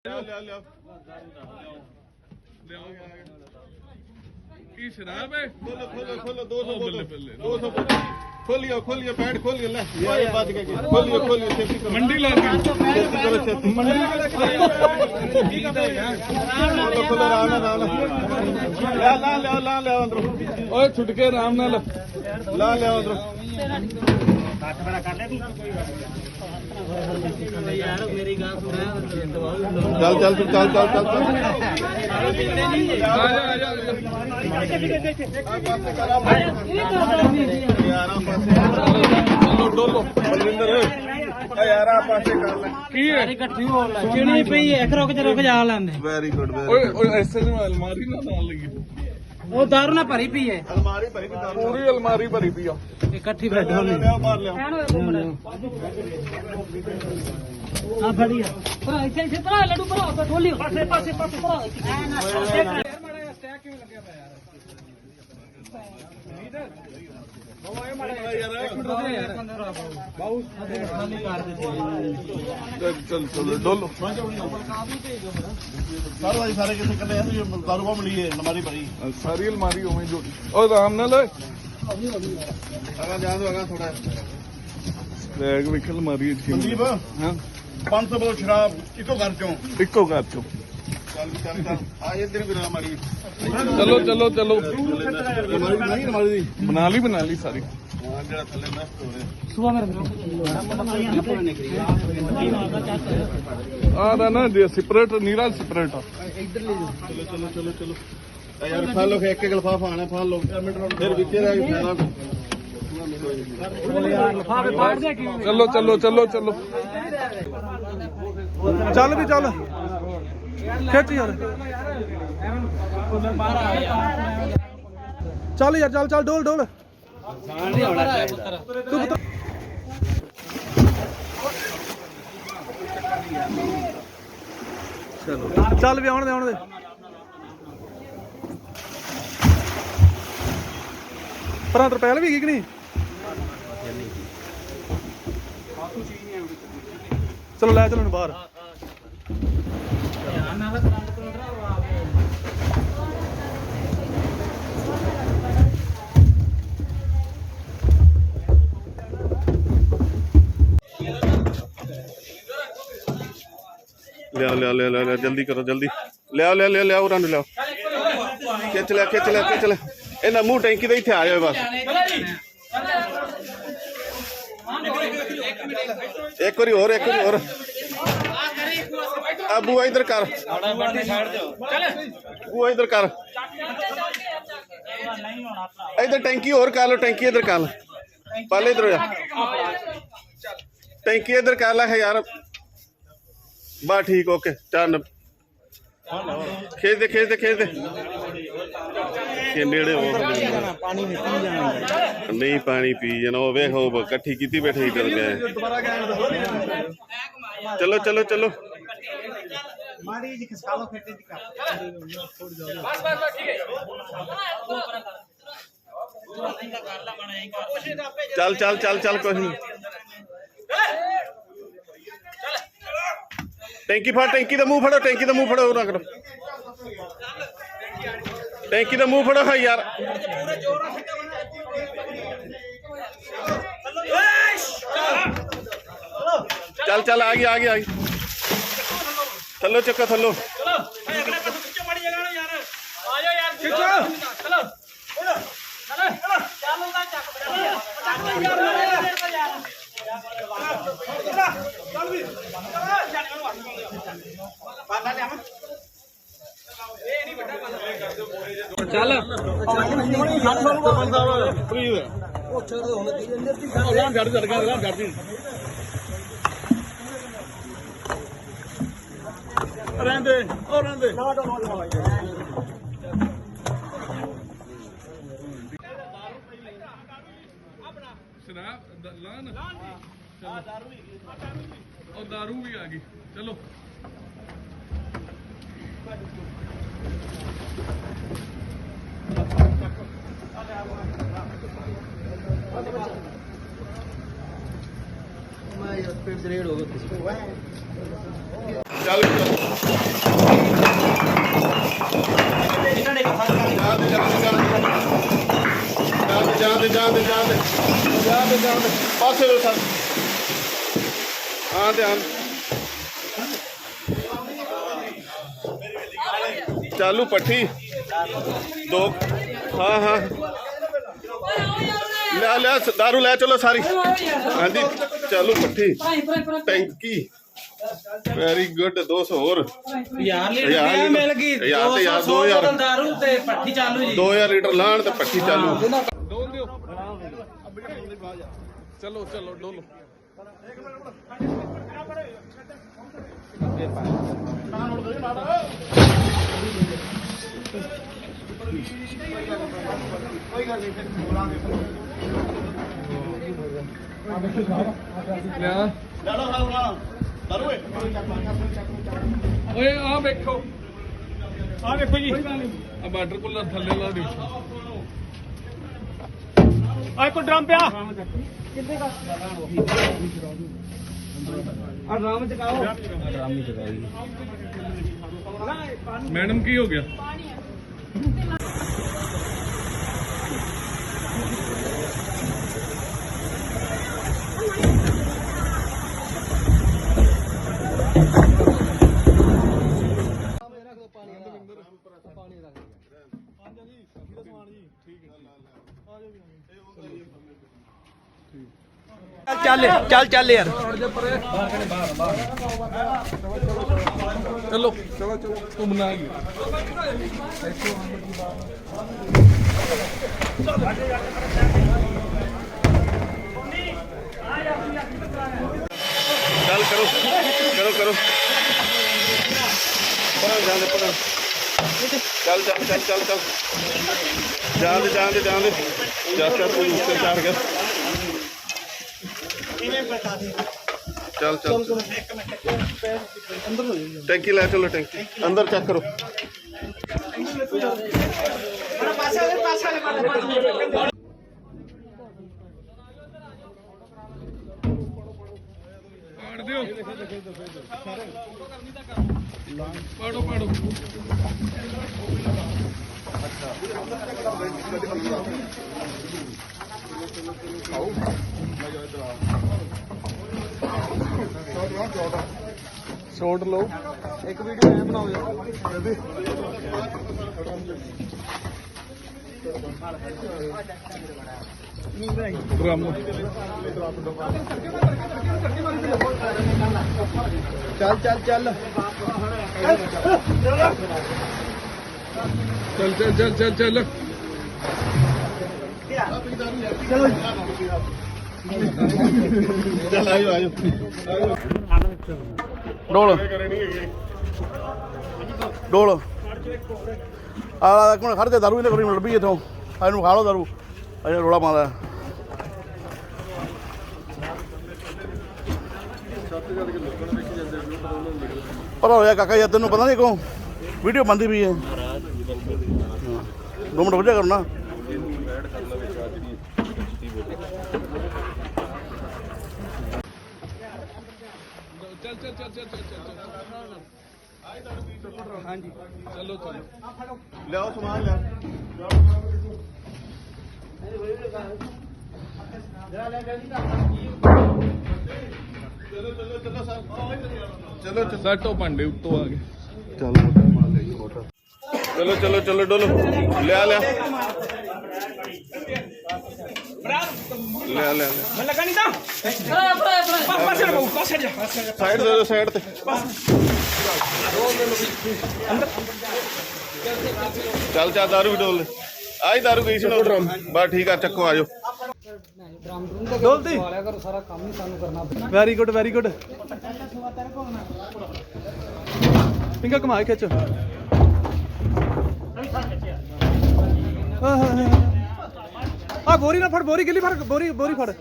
की शराब है? खोलो खोलो खोलो 200 बोलो 200 खोलियो खोलियो पैड खोलियो ले ये बात के खोलियो खोलियो सेफ्टी करो मंडी लाके सेफ्टी करो सेफ्टी मंडी खोलो खोलो रावण रावण ला ले अंदर ओए छुटके राम नाल ला ले अंदर यार मेरी गाल सुन चल चल चल चल चल चल आजा चलो डोलो बलविंदर यार आप पासे कर ले की है इकट्ठी हो चिड़ी पई है रुक जा लेंदे वेरी गुड ओए ओए ऐसे नहीं अलमारी ना डाल लगी वो दारू ना भरी पई है अलमारी भरी भी दारू पूरी अलमारी भरी पिया इकट्ठी बैठो ले बाहर ले हां बढ़िया पूरा ऐसे ऐसे पूरा लड्डू पूरा ठोलियो पासे पासे पासे पूरा स्टैक क्यों लगे यार चल चलो डोलो सारे किसे कर रहे हैं ये दारू बम लिए अलमारी भरी सारी अलमारी उमें जोड़ी और राम नाल आगा जा दो आगा थोड़ा बैग विख अलमारी संदीप हां 500 बोतल शराब इको घर चों इको घर चो चल चल चल आ इधर भी हमारी चलो चलो चलो नहीं हमारी बना ली सारी हां जेड़ा थल्ले नष्ट हो रहे सुबह मेरे आ ना जे सेपरेट नीरा सेपरेट चलो चलो चलो चलो यार फल लो एक एक लिफाफा आना फल लो फिर बीते रह गया लिफाफे फाड़ दे क्यों चलो चलो चलो चलो ਚੱਲ ਵੀ ਚੱਲ ਖਿੱਚ ਯਾਰ ਚੱਲ ਯਾਰ ਚੱਲ ਚੱਲ ਡੋਲ ਡੋਲ नहीं होना चाहिए पुत्र ਤੂੰ ਪੁੱਤ ਚਲੋ ਚੱਲ ਵੀ ਆਉਣ ਦੇ ਪਰਾਂ ਤਰਪੈਲ ਵੀ ਹੈਗੀ ਕਿ ਨਹੀਂ ਚਲੋ ਲੈ ਚਲੋ ਨੂੰ ਬਾਹਰ ले जल्दी करो जल्दी ले आओ रन ले आओ खिच ले इन्हें मुंह टैंकी दे इत्थे आ जाओ बस एक बारी और बुआ इधर कर बुआ इधर कर इधर टैंकी और कर लो टैंकी इधर कर पहले इधर हो जा टैंकी इधर कर ला है यार बस ठीक ओके चल खींच दे के नेड़े हो नहीं पानी पी जाना वो वेखो कट्ठी की बैठे ही कर गए चलो चलो चलो चल चल चल चल कुछ नहीं टैंकी फाड़ टैंकी का मुंह फड़ो ना करो टैंकी का मुंह फड़ो है यार चल चल आगे थलो चक्का थलो चल रहंदे शराब लान और दारू भी आ गई चलो चल ਚੱਲ ਜਾਂਦੇ ਪਾਸੇ ਲੋ ਸਰ ਹਾਂ ਧਿਆਨ ਚਾਲੂ ਪੱਠੀ ਦੋ ਹਾਂ ਲੈ ਦਾਰੂ ਲੈ ਚਲੋ ਸਾਰੀ ਹਾਂਜੀ ਚਾਲੂ ਪੱਠੀ ਟੈਂਕੀ ਵੈਰੀ ਗੁੱਡ 200 ਹੋਰ ਯਾਰ ਲੀਟਰ ਮਿਲ ਗਈ 2000 ਦਾਰੂ ਤੇ ਪੱਠੀ ਚਾਲੂ ਜੀ 2000 ਲੀਟਰ ਲਾਣ ਤੇ ਪੱਠੀ ਚਾਲੂ ਡੋਲ ਦਿਓ ਚਲੋ ਚਲੋ ਡੋਲੋ ਲਿਆ ਓਏ ਆ ਵੇਖੋ ਜੀ ਆ ਬਾਰਡਰ ਕੋਲ ਥੱਲੇ ਲਾ ਦੇ ਆ ਕੋ ਡਰਮ ਪਿਆ ਕਿੱਥੇ ਦਾ ਆ ਡਰਮ ਚਕਾਓ ਡਰਮ ਹੀ ਚਕਾਈ ਮੈਡਮ ਕੀ ਹੋ ਗਿਆ ਚੱਲ ਯਾਰ ਚਲੋ ਤੂੰ ਬਣਾ ਗਈ ਚੱਲ ਕਰੋ ਪਰਾਂ ਜਾਂਦੇ ਪਰਾਂ ਚੱਲ ਜਾਂਦੇ ਜਾ ਕੋਈ ਉੱਤੇ ਚੜ ਗਿਆ ਚੱਲ ਟੈਂਕੀ ਲੈ ਚਲੋ ਟੈਂਕੀ ਅੰਦਰ ਚੈੱਕ ਕਰੋ ਪਾੜ ਦਿਓ ਪਾੜੋ ਸ਼ੋਟ ਲਓ ਇੱਕ ਵੀਡੀਓ ਐ ਬਣਾਓ ਯਾਰ ਡਰਮ ਚੱਲ ਚੱਲ ਆਜੋ ਡੋਲ ਆ ਕੋਣ ਖੜਦੇ ਦਾਰੂ ਇਹਨੇ ਕਰੀ ਲੱਭੀ ਇਥੋਂ ਇਹਨੂੰ ਖਾ ਲਓ ਦਾਰੂ ਅਜੇ ਰੋਲਾ ਪਾਉਂਦਾ ਪਰ ਹੋਇਆ ਕਾਕਾ ਯਾਰ ਤੈਨੂੰ ਪਤਾ ਨਹੀਂ ਕੋ ਵੀਡੀਓ ਬੰਦੀ ਵੀ ਹੈ 2 ਮਿੰਟ ਹੋ ਜਾ ਕਰਨਾ ਹਾਂਜੀ ਚਲੋ ਲਿਆਓ ਸਮਾਨ ਲਿਆਓ ਚਲੋ ਸੱਟੋ ਭਾਂਡੇ ਉੱਤੋਂ ਆ ਗਏ ਚਲੋ ਡੋਲੋ ਲਿਆ ਲੈ ਲੱਗਾ ਨਹੀਂ ਤਾਂ ਸਾਈਡ ਦੇ ਸਾਈਡ ਤੇ ਚੱਲ ਦਾਰੂ ਵੀ ਡੋਲ ਆਈ ਦਾਰੂ ਗਈ ਸੀ ਨਾ ਬਸ ਠੀਕ ਆ ਚੱਕੋ ਆਜੋ ਡੋਲਦੀ ਕਰੋ ਸਾਰਾ ਕੰਮ ਹੀ ਸਾਨੂੰ ਕਰਨਾ ਵੈਰੀ ਗੁੱਡ ਪਿੰਗਾ ਕਮਾਏ ਖਿੱਚ ਆ ਬੋਰੀ ਨਾ ਫੜ ਬੋਰੀ ਗਿੱਲੀ ਫੜ ਬੋਰੀ ਫੜ